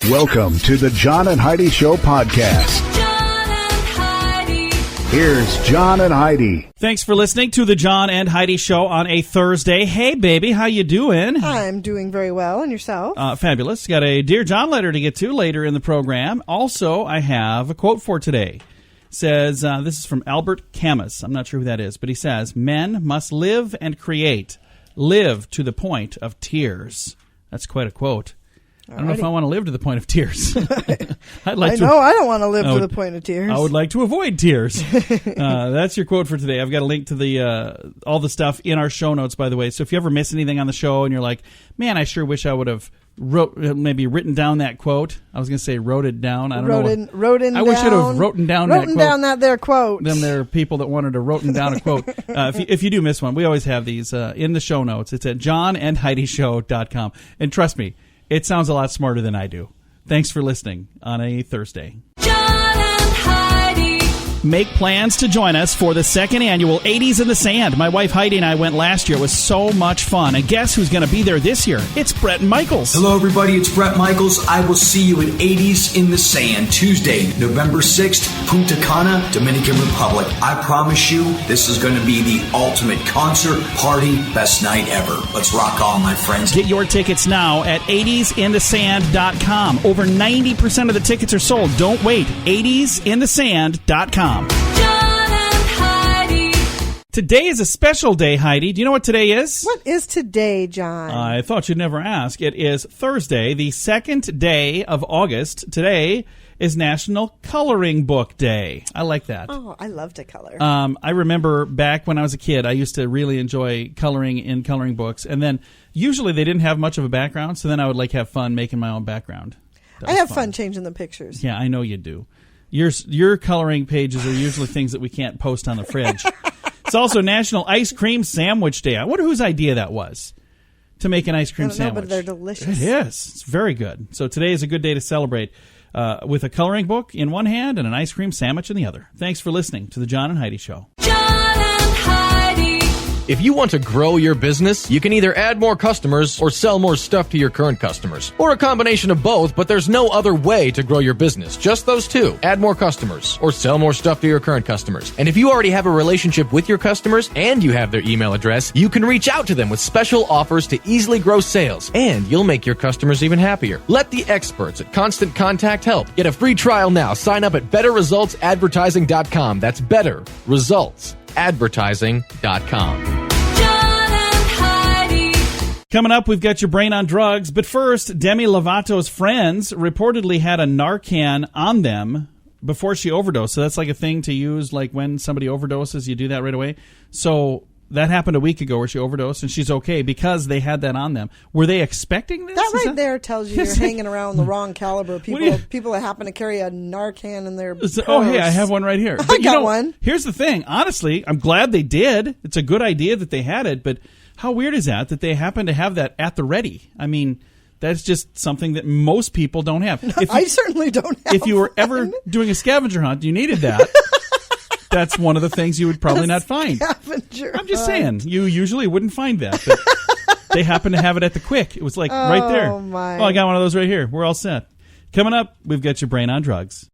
Welcome to the John and Heidi Show podcast. John and Heidi. Here's John and Heidi. Thanks for listening to the John and Heidi Show on a Thursday. Hey, baby, how you doing? I'm doing very well. And yourself? Fabulous. Got a Dear John letter to get to later in the program. Also, I have a quote for today. Says, this is from Albert Camus. I'm not sure who that is, but he says, men must live and create. Live to the point of tears. That's quite a quote. I don't know if I want to live to the point of tears. I don't want to live to the point of tears. I would like to avoid tears. That's your quote for today. I've got a link to the all the stuff in our show notes, by the way. So if you ever miss anything on the show and you're like, man, I sure wish I would have written down that quote. I was going to say wrote it down. I don't know. I wish I'd have written down that quote. That there quote. Then there are people that wanted to written down a quote. If you do miss one, we always have these in the show notes. It's at johnandheidishow.com. And trust me, it sounds a lot smarter than I do. Thanks for listening on a Thursday. John and Heidi. Make plans to join us for the second annual 80s in the Sand. My wife Heidi and I went last year. It was so much fun. And guess who's going to be there this year? It's Brett Michaels. Hello, everybody. It's Brett Michaels. I will see you at 80s in the Sand, Tuesday, November 6th, Punta Cana, Dominican Republic. I promise you, this is going to be the ultimate concert, party, best night ever. Let's rock on, my friends. Get your tickets now at 80sinthesand.com. Over 90% of the tickets are sold. Don't wait. 80sinthesand.com. John and Heidi. Today is a special day, Heidi. Do you know what today is? What is today, John? I thought you'd never ask. It is Thursday, the second day of August. Today is National Coloring Book Day. I like that. Oh, I love to color. I remember back when I was a kid, I used to really enjoy coloring in coloring books. And then usually they didn't have much of a background, so then I would have fun making my own background. I have fun changing the pictures. Yeah, I know you do. Your coloring pages are usually things that we can't post on the fridge. It's also National Ice Cream Sandwich Day. I wonder whose idea that was to make an ice cream sandwich. But they're delicious. It is. It's very good. So today is a good day to celebrate with a coloring book in one hand and an ice cream sandwich in the other. Thanks for listening to the John and Heidi Show. John and Heidi. If you want to grow your business, you can either add more customers or sell more stuff to your current customers. Or a combination of both, but there's no other way to grow your business. Just those two. Add more customers or sell more stuff to your current customers. And if you already have a relationship with your customers and you have their email address, you can reach out to them with special offers to easily grow sales. And you'll make your customers even happier. Let the experts at Constant Contact help. Get a free trial now. Sign up at betterresultsadvertising.com. That's betterresultsadvertising.com. Coming up, we've got your brain on drugs. But first, Demi Lovato's friends reportedly had a Narcan on them before she overdosed. So that's like a thing to use, like when somebody overdoses, you do that right away. So that happened a week ago where she overdosed, and she's okay because they had that on them. Were they expecting this? That there tells you you're hanging around the wrong caliber people. People that happen to carry a Narcan in their purse. Oh, hey, I have one right here. I got one. Here's the thing. Honestly, I'm glad they did. It's a good idea that they had it, but how weird is that they happen to have that at the ready? I mean, that's just something that most people don't have. I certainly don't have If you were ever doing a scavenger hunt, you needed that. That's one of the things you would probably not find. I'm just saying, you usually wouldn't find that. But they happen to have it at the Quick. It was like right there. Oh, my. Oh, I got one of those right here. We're all set. Coming up, we've got your brain on drugs.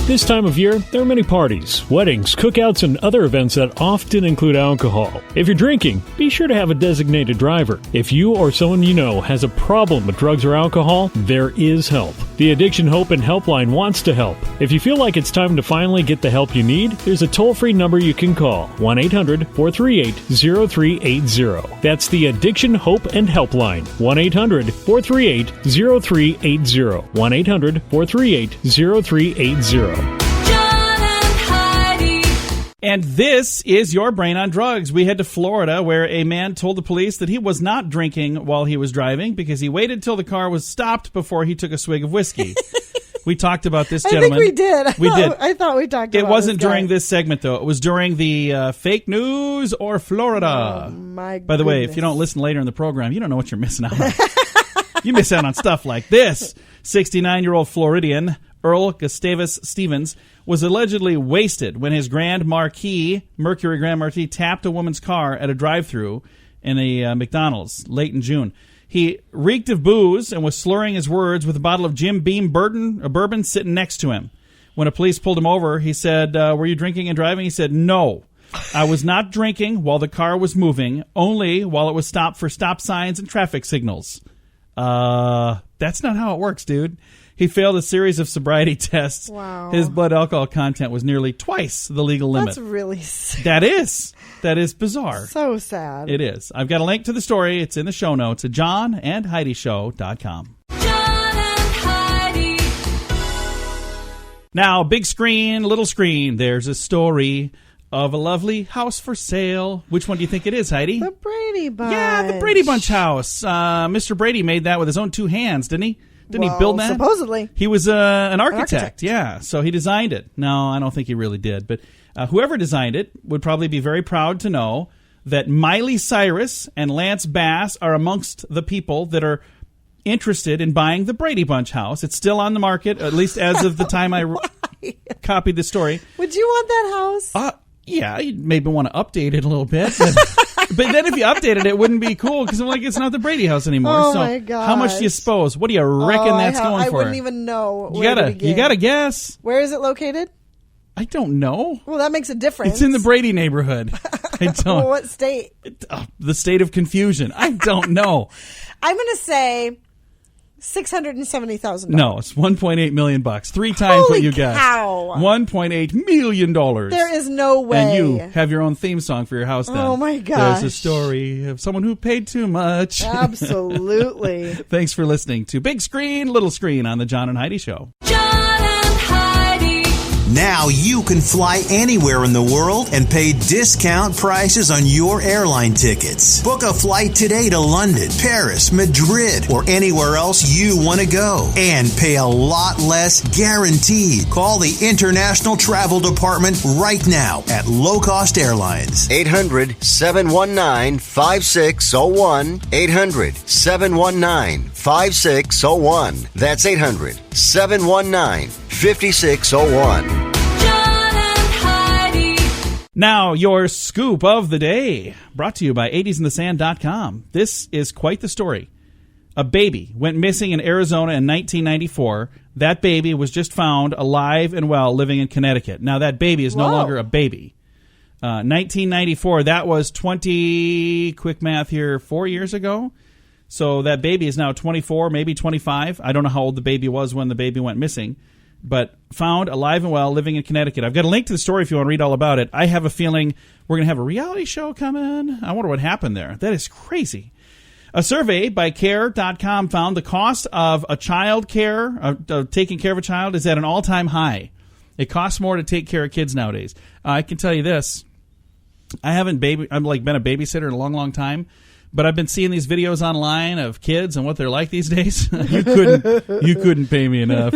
This time of year, there are many parties, weddings, cookouts, and other events that often include alcohol. If you're drinking, be sure to have a designated driver. If you or someone you know has a problem with drugs or alcohol, there is help. The Addiction Hope and Helpline wants to help. If you feel like it's time to finally get the help you need, there's a toll-free number you can call, 1-800-438-0380. That's the Addiction Hope and Helpline, 1-800-438-0380, 1-800-438-0380. And this is your brain on drugs. We head to Florida, where a man told the police that he was not drinking while he was driving because he waited till the car was stopped before he took a swig of whiskey. We talked about this gentleman. I think we did. did. I thought we talked about it. It wasn't this during this segment, though. It was during the fake news or Florida. Oh, my By the way, if you don't listen later in the program, you don't know what you're missing out on. You miss out on stuff like this. 69-year-old Floridian Earl Gustavus Stevens was allegedly wasted when his Mercury Grand Marquis, tapped a woman's car at a drive-thru in a McDonald's late in June. He reeked of booze and was slurring his words with a bottle of Jim Beam bourbon sitting next to him. When a police pulled him over, he said, were you drinking and driving? He said, no. I was not drinking while the car was moving, only while it was stopped for stop signs and traffic signals. That's not how it works, dude. He failed a series of sobriety tests. Wow. His blood alcohol content was nearly twice the legal limit. That's really sad. That is bizarre. So sad. It is. I've got a link to the story. It's in the show notes at JohnandHeidiShow.com. John and Heidi. Now, big screen, little screen. There's a story of a lovely house for sale. Which one do you think it is, Heidi? The Brady Bunch. Yeah, the Brady Bunch house. Mr. Brady made that with his own two hands, didn't he? Didn't he build that? Supposedly. He was an architect, yeah. So he designed it. No, I don't think he really did. But whoever designed it would probably be very proud to know that Miley Cyrus and Lance Bass are amongst the people that are interested in buying the Brady Bunch house. It's still on the market, at least as of the time I copied the story. Would you want that house? Yeah, you'd maybe want to update it a little bit. But then if you updated it, it wouldn't be cool because I'm like, it's not the Brady house anymore. Oh, so my gosh. how much do you suppose? What do you reckon that's going for? I wouldn't even know You where to begin. gotta guess. Where is it located? I don't know. Well, that makes a difference. It's in the Brady neighborhood. I don't. Well, what state? The state of confusion. I don't know. I'm going to say $670,000. No, it's $1.8 million. 3 times what you guessed. Cow. $1.8 million. There is no way. And you have your own theme song for your house then. Oh, my gosh. There's a story of someone who paid too much. Absolutely. Thanks for listening to Big Screen, Little Screen on the John and Heidi Show. John and Heidi. Now you can fly anywhere in the world and pay discount prices on your airline tickets. Book a flight today to London, Paris, Madrid, or anywhere else you want to go. And pay a lot less guaranteed. Call the International Travel Department right now at Low Cost Airlines. 800-719-5601. 800-719-5601. That's 800-719-5601. Now, your scoop of the day, brought to you by 80sinthesand.com. This is quite the story. A baby went missing in Arizona in 1994. That baby was just found alive and well living in Connecticut. Now, that baby is no longer a baby. 1994, that was 4 years ago. So that baby is now 24, maybe 25. I don't know how old the baby was when the baby went missing. But found alive and well, living in Connecticut. I've got a link to the story if you want to read all about it. I have a feeling we're going to have a reality show coming. I wonder what happened there. That is crazy. A survey by Care.com found the cost of a child care, taking care of a child, is at an all-time high. It costs more to take care of kids nowadays. I can tell you this. I'm been a babysitter in a long, long time. But I've been seeing these videos online of kids and what they're like these days. You couldn't pay me enough.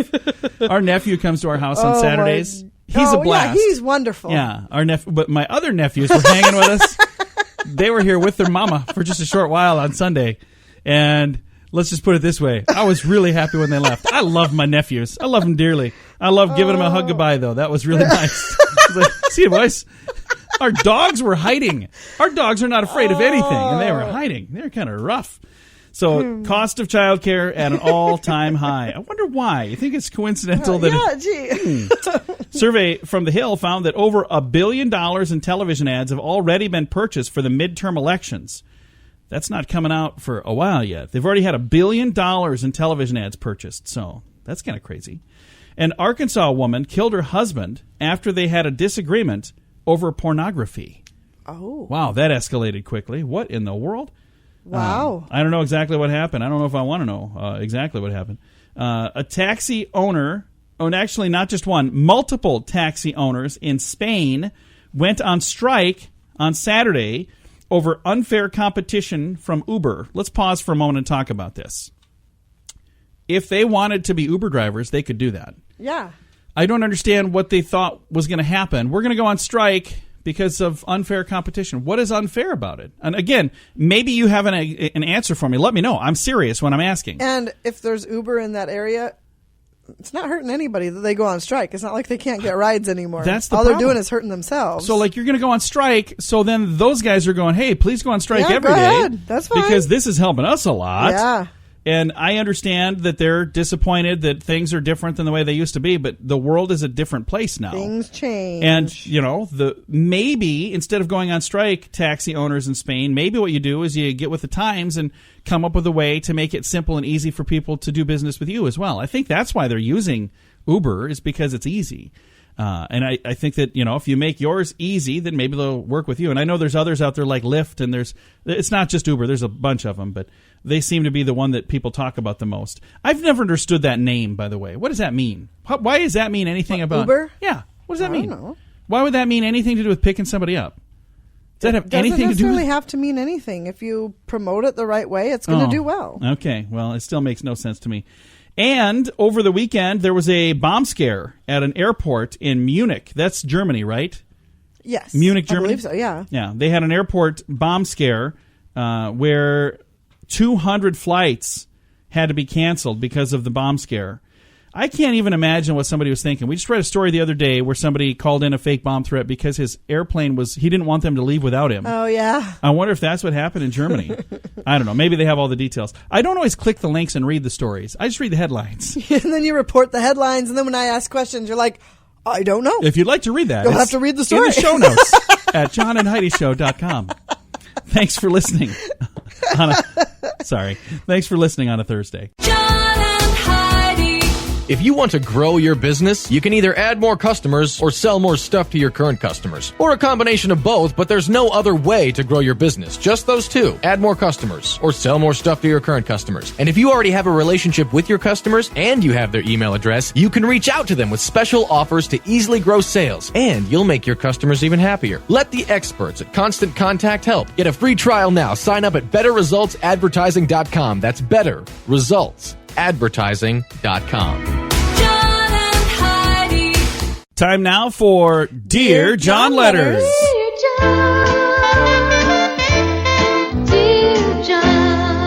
Our nephew comes to our house on Saturdays. He's a blast. Yeah, he's wonderful. Yeah, but my other nephews were hanging with us. They were here with their mama for just a short while on Sunday. And let's just put it this way. I was really happy when they left. I love my nephews. I love them dearly. I love giving them a hug goodbye, though. That was really nice. I was like, see you, boys. Our dogs were hiding. Our dogs are not afraid of anything, and they were hiding. They were kind of rough. So, cost of childcare at an all-time high. I wonder why. You think it's coincidental that Survey from The Hill found that over $1 billion in television ads have already been purchased for the midterm elections. That's not coming out for a while yet. They've already had $1 billion in television ads purchased, so that's kind of crazy. An Arkansas woman killed her husband after they had a disagreement over pornography. Oh. Wow, that escalated quickly. What in the world? Wow. I don't know exactly what happened. I don't know if I want to know exactly what happened. A taxi owner, and actually not just one, multiple taxi owners in Spain went on strike on Saturday over unfair competition from Uber. Let's pause for a moment and talk about this. If they wanted to be Uber drivers, they could do that. Yeah. I don't understand what they thought was going to happen. We're going to go on strike because of unfair competition. What is unfair about it? And again, maybe you have an answer for me. Let me know. I'm serious when I'm asking. And if there's Uber in that area, it's not hurting anybody that they go on strike. It's not like they can't get rides anymore. That's the all problem. they're doing is hurting themselves. So, like, you're going to go on strike, so then those guys are going, hey, please go on strike Yeah, every go day. ahead. That's fine. Because this is helping us a lot. Yeah. And I understand that they're disappointed that things are different than the way they used to be, but the world is a different place now. Things change. And, you know, maybe instead of going on strike, taxi owners in Spain, maybe what you do is you get with the times and come up with a way to make it simple and easy for people to do business with you as well. I think that's why they're using Uber, is because it's easy. And I think that, you know, if you make yours easy, then maybe they'll work with you. And I know there's others out there like Lyft, and it's not just Uber. There's a bunch of them, but they seem to be the one that people talk about the most. I've never understood that name, by the way. What does that mean? Why does that mean anything about Uber? Yeah. What does that mean? I don't know. Why would that mean anything to do with picking somebody up? Does that have anything to do with... Doesn't necessarily have to mean anything. If you promote it the right way, it's going to do well. Okay. Well, it still makes no sense to me. And over the weekend, there was a bomb scare at an airport in Munich. That's Germany, right? Yes. Munich, Germany? I believe so, yeah. Yeah. They had an airport bomb scare where 200 flights had to be canceled because of the bomb scare. I can't even imagine what somebody was thinking. We just read a story the other day where somebody called in a fake bomb threat because his airplane he didn't want them to leave without him. Oh, yeah. I wonder if that's what happened in Germany. I don't know. Maybe they have all the details. I don't always click the links and read the stories. I just read the headlines. And then you report the headlines, and then when I ask questions, you're like, I don't know. If you'd like to read that, You'll have to read the story. in the show notes at JohnandHeidiShow.com. Thanks for listening. Thanks for listening on a Thursday. John and Heidi. If you want to grow your business, you can either add more customers or sell more stuff to your current customers. Or a combination of both, but there's no other way to grow your business. Just those two. Add more customers or sell more stuff to your current customers. And if you already have a relationship with your customers and you have their email address, you can reach out to them with special offers to easily grow sales. And you'll make your customers even happier. Let the experts at Constant Contact help. Get a free trial now. Sign up at betterresultsadvertising.com. That's betterresultsadvertising.com. Time now for Dear John Letters.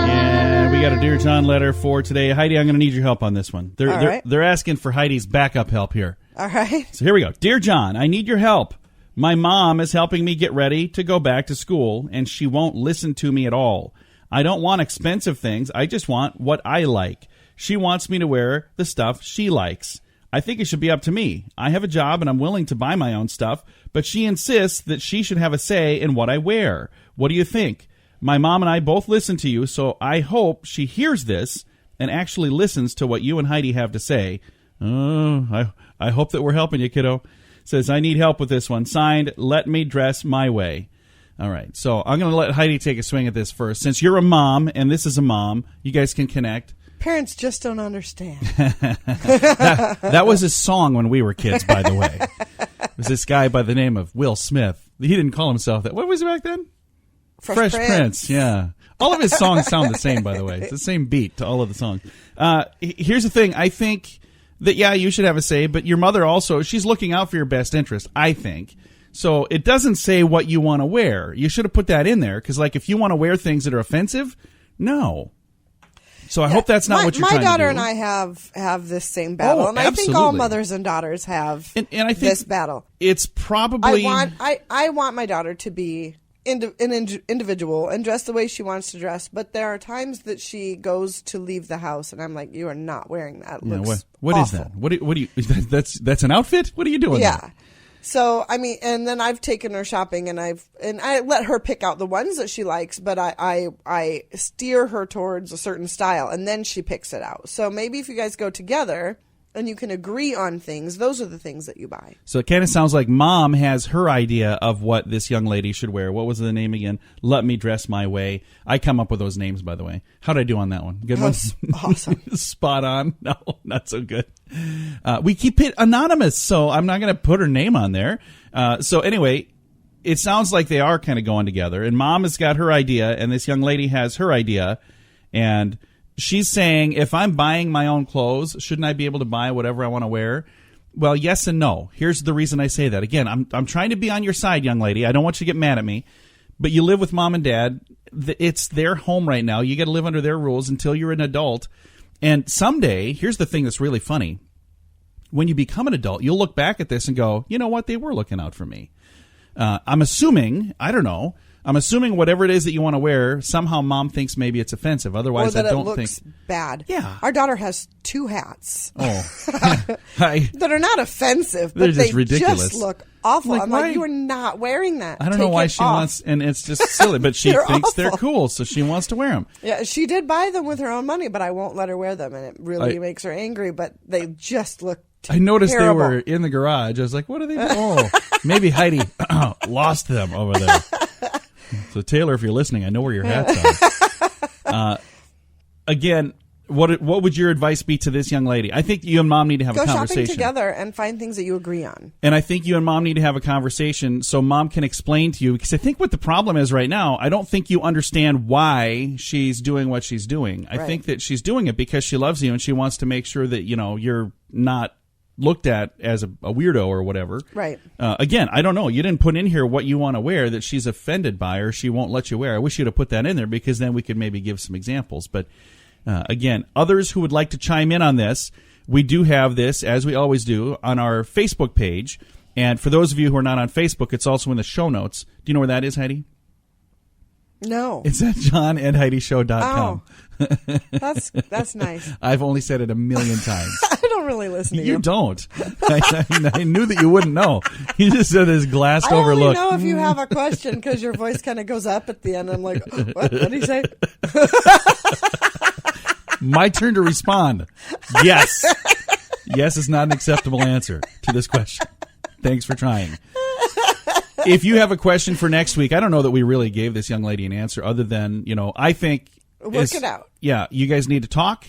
Yeah, we got a Dear John letter for today. Heidi, I'm going to need your help on this one. They're asking for Heidi's backup help here. All right. So here we go. Dear John, I need your help. My mom is helping me get ready to go back to school, and she won't listen to me at all. I don't want expensive things. I just want what I like. She wants me to wear the stuff she likes. I think it should be up to me. I have a job and I'm willing to buy my own stuff, but she insists that she should have a say in what I wear. What do you think? My mom and I both listen to you, so I hope she hears this and actually listens to what you and Heidi have to say. I hope that we're helping you, kiddo. Says, I need help with this one. Signed, Let Me Dress My Way. All right, so I'm going to let Heidi take a swing at this first. Since you're a mom and this is a mom, you guys can connect. Parents just don't understand. That was his song when we were kids, by the way. It was this guy by the name of Will Smith. He didn't call himself that. What was he back then? Fresh Prince, yeah. All of his songs sound the same, by the way. It's the same beat to all of the songs. Here's the thing. I think that, yeah, you should have a say, but your mother also, she's looking out for your best interest, I think. So it doesn't say what you want to wear. You should have put that in there, because, like, if you want to wear things that are offensive, no. So I hope that's not what you're trying to do. My daughter and I have this same battle, and I think all mothers and daughters have and I think this battle. It's probably I want my daughter to be an individual and dress the way she wants to dress, but there are times that she goes to leave the house, and I'm like, you are not wearing that. It looks what awful. Is that? What do you? That's an outfit? What are you doing? Yeah. There? So, I mean, and then I've taken her shopping, and I let her pick out the ones that she likes, but I steer her towards a certain style, and then she picks it out. So maybe if you guys go together and you can agree on things, those are the things that you buy. So it kind of sounds like Mom has her idea of what this young lady should wear. What was the name again? Let Me Dress My Way. I come up with those names, by the way. How'd I do on that one? Good one? Awesome. Spot on. No, not so good. We keep it anonymous, so I'm not going to put her name on there. So anyway, it sounds like they are kind of going together. And Mom has got her idea, and this young lady has her idea. And she's saying, if I'm buying my own clothes, shouldn't I be able to buy whatever I want to wear? Well, yes and no. Here's the reason I say that. Again, I'm trying to be on your side, young lady. I don't want you to get mad at me. But you live with Mom and Dad. It's their home right now. You got to live under their rules until you're an adult. And someday, here's the thing that's really funny. when you become an adult, you'll look back at this and go, you know what? They were looking out for me. I'm assuming, I don't know. I'm assuming whatever it is that you want to wear, somehow mom thinks maybe it's offensive. Otherwise, or that I don't it looks think. bad. Yeah. Our daughter has 2 hats. Oh. that are not offensive, They're but just they ridiculous. just look awful. Like, I'm why? like, you are not wearing that. I don't know why Take it she off. wants, and it's just silly, but she They're thinks they're awful. cool, so she wants to wear them. Yeah, she did buy them with her own money, but I won't let her wear them, and it really makes her angry, but they just look I noticed terrible. they were in the garage. I was like, what are they doing? Oh, maybe Heidi lost them over there. So, Taylor, if you're listening, I know where your hat's are. Again, what would your advice be to this young lady? I think you and mom need to have a Go conversation. shopping together and find things that you agree on. And I think you and mom need to have a conversation so mom can explain to you, because I think what the problem is right now, I don't think you understand why she's doing what she's doing. I think that she's doing it because she loves you and she wants to make sure that, you're not looked at as a weirdo or whatever. Right. Again, I don't know. You didn't put in here what you want to wear that she's offended by or she won't let you wear. I wish you'd have put that in there because then we could maybe give some examples. But again, others who would like to chime in on this, we do have this, as we always do, on our Facebook page. And for those of you who are not on Facebook, it's also in the show notes. Do you know where that is, Heidi? No. It's at JohnandHeidiShow.com. Oh, that's nice. I've only said it a million times. I don't really listen to you. You don't. I knew that you wouldn't know. You just said this glassed I over only look. know if you have a question because your voice kind of goes up at the end. I'm like, what did he say? My turn to respond. Yes. Yes is not an acceptable answer to this question. Thanks for trying. If you have a question for next week, I don't know that we really gave this young lady an answer other than, I think... Work it out. Yeah, you guys need to talk.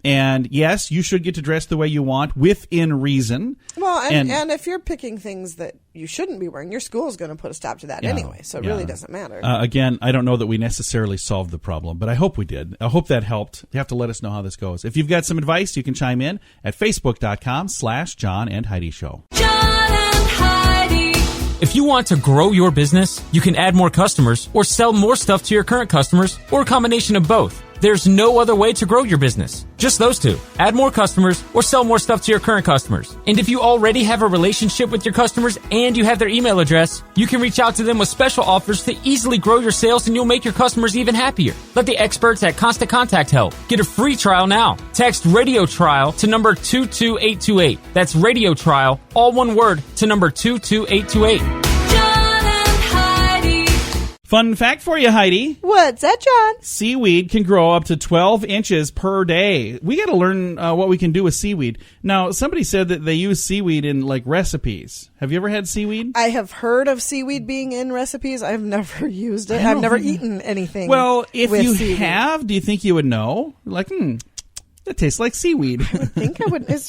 And yes, you should get to dress the way you want within reason. Well, and if you're picking things that you shouldn't be wearing, your school is going to put a stop to that anyway, so it really doesn't matter. Again, I don't know that we necessarily solved the problem, but I hope we did. I hope that helped. You have to let us know how this goes. If you've got some advice, you can chime in at Facebook.com/John and Heidi Show. John and Heidi. If you want to grow your business, you can add more customers or sell more stuff to your current customers or a combination of both. There's no other way to grow your business. Just those two. Add more customers or sell more stuff to your current customers. And if you already have a relationship with your customers and you have their email address, you can reach out to them with special offers to easily grow your sales and you'll make your customers even happier. Let the experts at Constant Contact help. Get a free trial now. Text Radio Trial to number 22828. That's Radio Trial, all one word, to number 22828. Fun fact for you, Heidi. What's that, John? Seaweed can grow up to 12 inches per day. We got to learn what we can do with seaweed. Now, somebody said that they use seaweed in, recipes. Have you ever had seaweed? I have heard of seaweed being in recipes. I've never used it. I've never eaten anything. Well, if with you seaweed. have, do you think you would know? That tastes like seaweed. I think I would. It's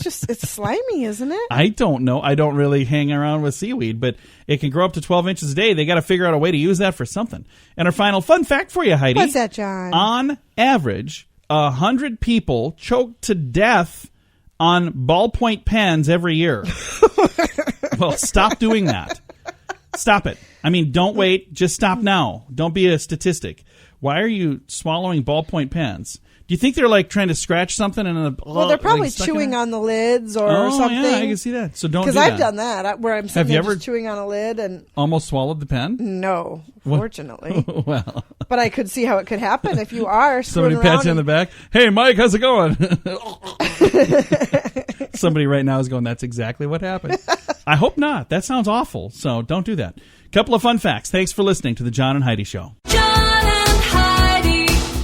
slimy, isn't it? I don't know. I don't really hang around with seaweed, but it can grow up to 12 inches a day. They got to figure out a way to use that for something. And our final fun fact for you, Heidi. What's that, John? On average, 100 people choke to death on ballpoint pens every year. Well, stop doing that. Stop it. I mean, don't wait. Just stop now. Don't be a statistic. Why are you swallowing ballpoint pens? Do you think they're trying to scratch something? Well, they're probably chewing on the lids or something. Yeah, I can see that. So don't do that. Because I've done that, where I'm sitting there just chewing on a lid and... Almost swallowed the pen? No, fortunately. Well. But I could see how it could happen if you are Somebody pats you on the back. Hey, Mike, how's it going? Somebody right now is going, that's exactly what happened. I hope not. That sounds awful. So don't do that. Couple of fun facts. Thanks for listening to the John and Heidi Show.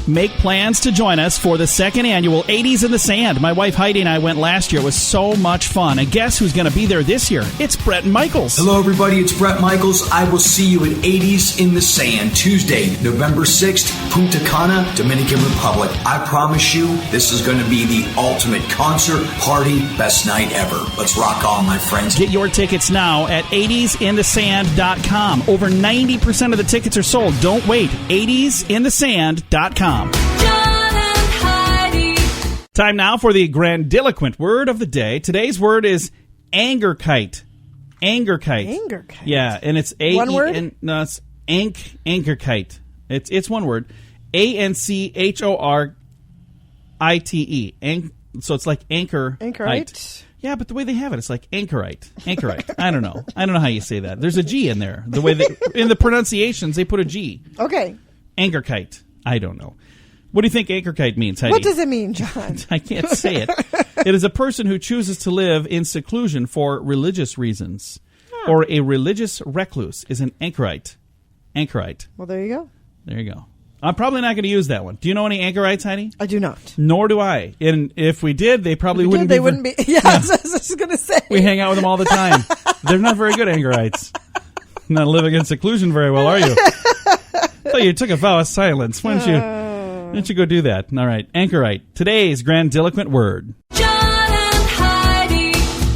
Make plans to join us for the second annual 80s in the Sand. My wife Heidi and I went last year. It was so much fun. And guess who's going to be there this year? It's Brett Michaels. Hello, everybody. It's Brett Michaels. I will see you at 80s in the Sand, Tuesday, November 6th, Punta Cana, Dominican Republic. I promise you, this is going to be the ultimate concert, party, best night ever. Let's rock on, my friends. Get your tickets now at 80sinthesand.com. Over 90% of the tickets are sold. Don't wait. 80sinthesand.com. Time now for the grandiloquent word of the day. Today's word is angerkite. Angerkite. Angerkite. Yeah, and it's one word? No, it's angerkite. It's one word. ANCHORITE. So it's like anchor. Anchorite. Yeah, but the way they have it, it's like anchorite. I don't know. I don't know how you say that. There's a G in there. The way in the pronunciations, they put a G. Okay. Anchorite. I don't know. What do you think anchorite means, Heidi? What does it mean, John? I can't say it. It is a person who chooses to live in seclusion for religious reasons. Or a religious recluse is an anchorite. Anchorite. Well, there you go. There you go. I'm probably not going to use that one. Do you know any anchorites, Heidi? I do not. Nor do I. And if we did, they probably wouldn't They be. wouldn't be. Yeah, I was just going to say. We hang out with them all the time. They're not very good anchorites. Not living in seclusion very well, are you? So you took a vow of silence. Why don't you go do that? All right. Anchorite. Today's grandiloquent word. John and Heidi.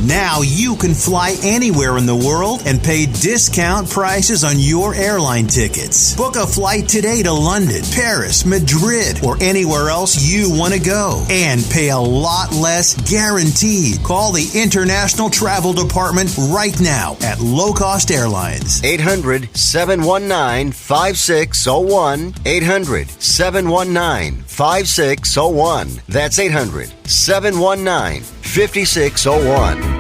Now you can fly anywhere in the world and pay discount prices on your airline tickets. Book a flight today to London, Paris, Madrid, or anywhere else you want to go. And pay a lot less guaranteed. Call the International Travel Department right now at Low Cost Airlines. 800-719-5601. 800-719-5601. That's 800-719-5601.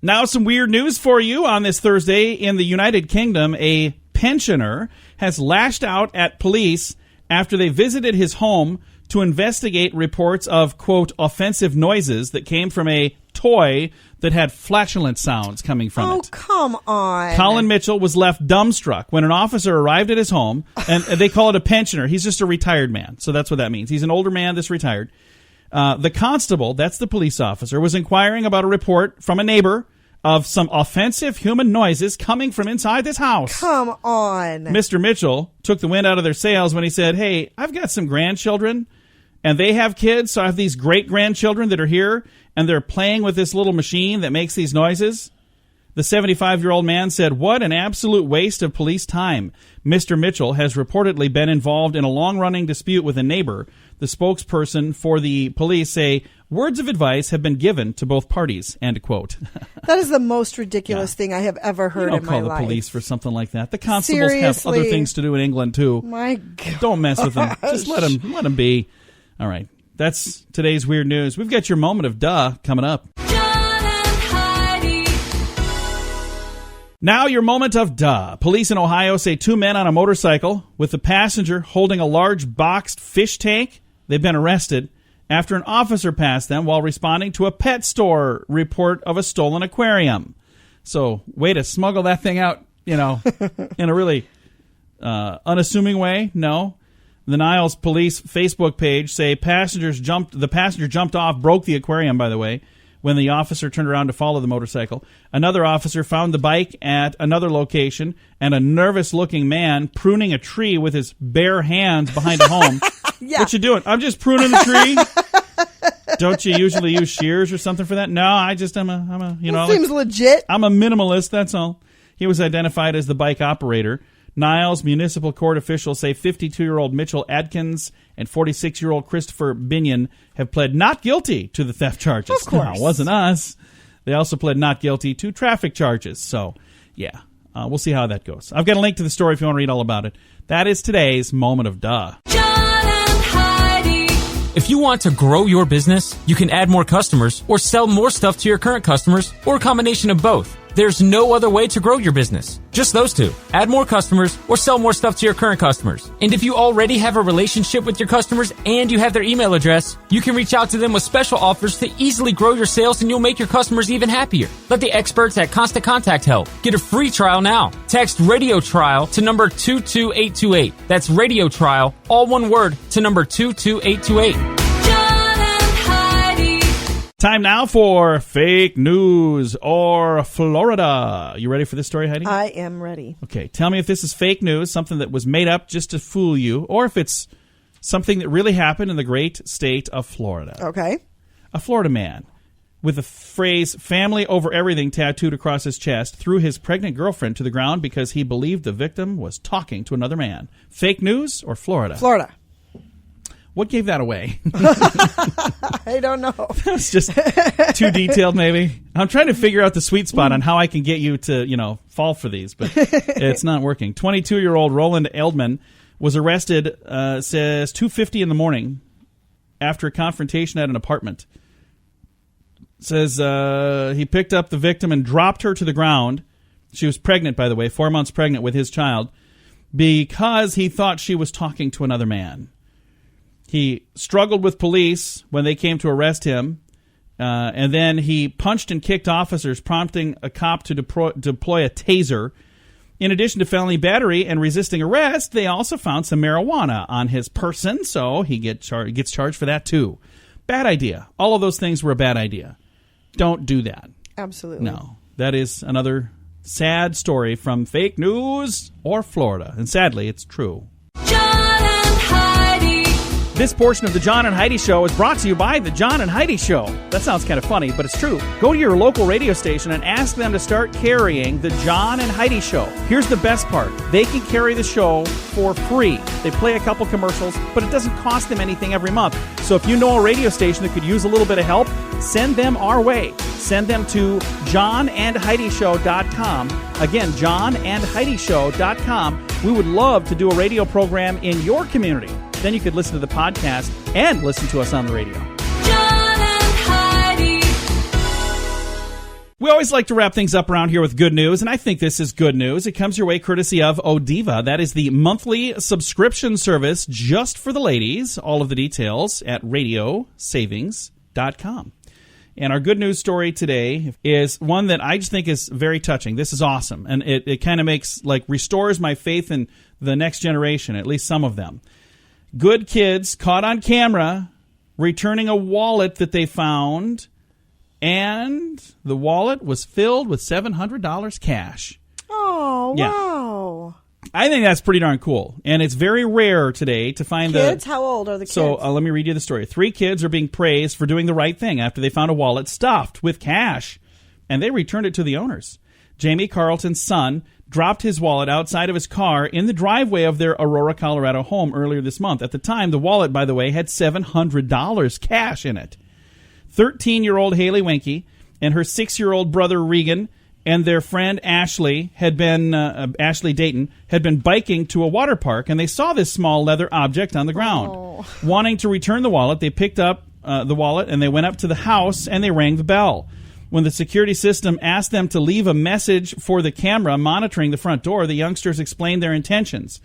Now some weird news for you on this Thursday. In the United Kingdom, a pensioner has lashed out at police after they visited his home to investigate reports of, quote, offensive noises that came from a toy that had flatulent sounds coming from it. Oh, come on. Colin Mitchell was left dumbstruck when an officer arrived at his home, and they call it a pensioner. He's just a retired man, so that's what that means. He's an older man that's retired. The constable, that's the police officer, was inquiring about a report from a neighbor of some offensive human noises coming from inside this house. Come on. Mr. Mitchell took the wind out of their sails when he said, hey, I've got some grandchildren, and they have kids, so I have these great-grandchildren that are here, and they're playing with this little machine that makes these noises. The 75-year-old man said, what an absolute waste of police time. Mr. Mitchell has reportedly been involved in a long-running dispute with a neighbor. The spokesperson for the police say, words of advice have been given to both parties, end quote. That is the most ridiculous thing I have ever heard in my Don't call life. the police for something like that. The constables have other things to do in England, too. My God. Don't mess with them. Just let them be. All right. That's today's weird news. We've got your moment of duh coming up. Now your moment of duh. Police in Ohio say two men on a motorcycle with the passenger holding a large boxed fish tank. They've been arrested after an officer passed them while responding to a pet store report of a stolen aquarium. So, way to smuggle that thing out, in a really unassuming way. No. The Niles Police Facebook page say the passenger jumped off, broke the aquarium, by the way, when the officer turned around to follow the motorcycle. Another officer found the bike at another location and a nervous-looking man pruning a tree with his bare hands behind a home. Yeah. What you doing? I'm just pruning the tree. Don't you usually use shears or something for that? No, I'm a seems legit. I'm a minimalist, that's all. He was identified as the bike operator. Niles municipal court officials say 52-year-old Mitchell Adkins and 46-year-old Christopher Binion have pled not guilty to the theft charges. Of course. No, it wasn't us. They also pled not guilty to traffic charges. So, yeah, we'll see how that goes. I've got a link to the story if you want to read all about it. That is today's moment of duh. If you want to grow your business, you can add more customers or sell more stuff to your current customers or a combination of both. There's no other way to grow your business. Just those two. Add more customers or sell more stuff to your current customers. And if you already have a relationship with your customers and you have their email address, you can reach out to them with special offers to easily grow your sales and you'll make your customers even happier. Let the experts at Constant Contact help. Get a free trial now. Text Radio Trial to number 22828. That's Radio Trial, all one word, to number 22828. Time now for fake news or Florida. You ready for this story, Heidi? I am ready. Okay, tell me if this is fake news, something that was made up just to fool you, or if it's something that really happened in the great state of Florida. Okay. A Florida man with the phrase family over everything tattooed across his chest threw his pregnant girlfriend to the ground because he believed the victim was talking to another man. Fake news or Florida? Florida. What gave that away? I don't know. It's just too detailed, maybe. I'm trying to figure out the sweet spot on how I can get you to, fall for these, but it's not working. 22-year-old Roland Eldman was arrested, says 2:50 in the morning after a confrontation at an apartment. Says he picked up the victim and dropped her to the ground. She was pregnant, by the way, 4 months pregnant with his child, because he thought she was talking to another man. He struggled with police when they came to arrest him, and then he punched and kicked officers, prompting a cop to deploy a taser. In addition to felony battery and resisting arrest, they also found some marijuana on his person, so he gets charged for that too. Bad idea. All of those things were a bad idea. Don't do that. Absolutely. No. That is another sad story from fake news or Florida. And sadly, it's true. John and Heidi. This portion of the John and Heidi Show is brought to you by the John and Heidi Show. That sounds kind of funny, but it's true. Go to your local radio station and ask them to start carrying the John and Heidi Show. Here's the best part. They can carry the show for free. They play a couple commercials, but it doesn't cost them anything every month. So if you know a radio station that could use a little bit of help, send them our way. Send them to johnandheidishow.com. Again, johnandheidishow.com. We would love to do a radio program in your community. Then you could listen to the podcast and listen to us on the radio. John and Heidi. We always like to wrap things up around here with good news, and I think this is good news. It comes your way courtesy of Odiva. That is the monthly subscription service just for the ladies. All of the details at radiosavings.com. And our good news story today is one that I just think is very touching. This is awesome, and it kind of restores my faith in the next generation, at least some of them. Good kids caught on camera returning a wallet that they found, and the wallet was filled with $700 cash. Oh, Yeah. wow. I think that's pretty darn cool, and it's very rare today to find Kids? How old are the kids? So let me read you the story. 3 kids are being praised for doing the right thing after they found a wallet stuffed with cash, and they returned it to the owners. Jamie Carlton's son dropped his wallet outside of his car in the driveway of their Aurora, Colorado home earlier this month. At the time, the wallet, by the way, had $700 cash in it. 13-year-old Haley Winke and her 6-year-old brother Regan and their friend Ashley Ashley Dayton had been biking to a water park, and they saw this small leather object on the ground. Oh. Wanting to return the wallet, they picked up the wallet and they went up to the house and they rang the bell. When the security system asked them to leave a message for the camera monitoring the front door, the youngsters explained their intentions.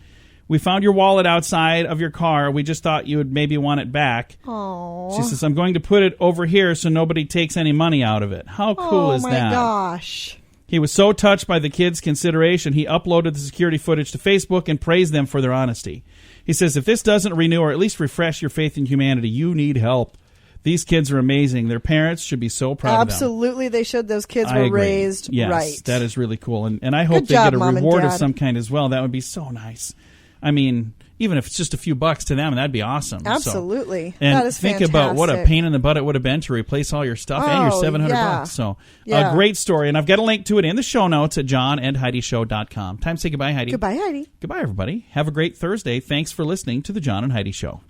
"We found your wallet outside of your car. We just thought you would maybe want it back." Aww. She says, "I'm going to put it over here so nobody takes any money out of it." How cool is that? Oh, my gosh. He was so touched by the kids' consideration, he uploaded the security footage to Facebook and praised them for their honesty. He says, "If this doesn't renew or at least refresh your faith in humanity, you need help. These kids are amazing. Their parents should be so proud of them." Absolutely, they should. Those kids I were agree. raised Yes, right. that is really cool. And I hope Good they job, get a Mom and reward of Dad. some kind as well. That would be so nice. I mean, even if it's just a few bucks to them, that'd be awesome. So- Absolutely. and That is think about what a fantastic. pain in the butt it would have been to replace all your stuff and your Oh, $700. yeah. So Yeah. a great story. And I've got a link to it in the show notes at johnandheidishow.com. Time to say goodbye, Heidi. Goodbye, Heidi. Goodbye, everybody. Have a great Thursday. Thanks for listening to the John and Heidi Show.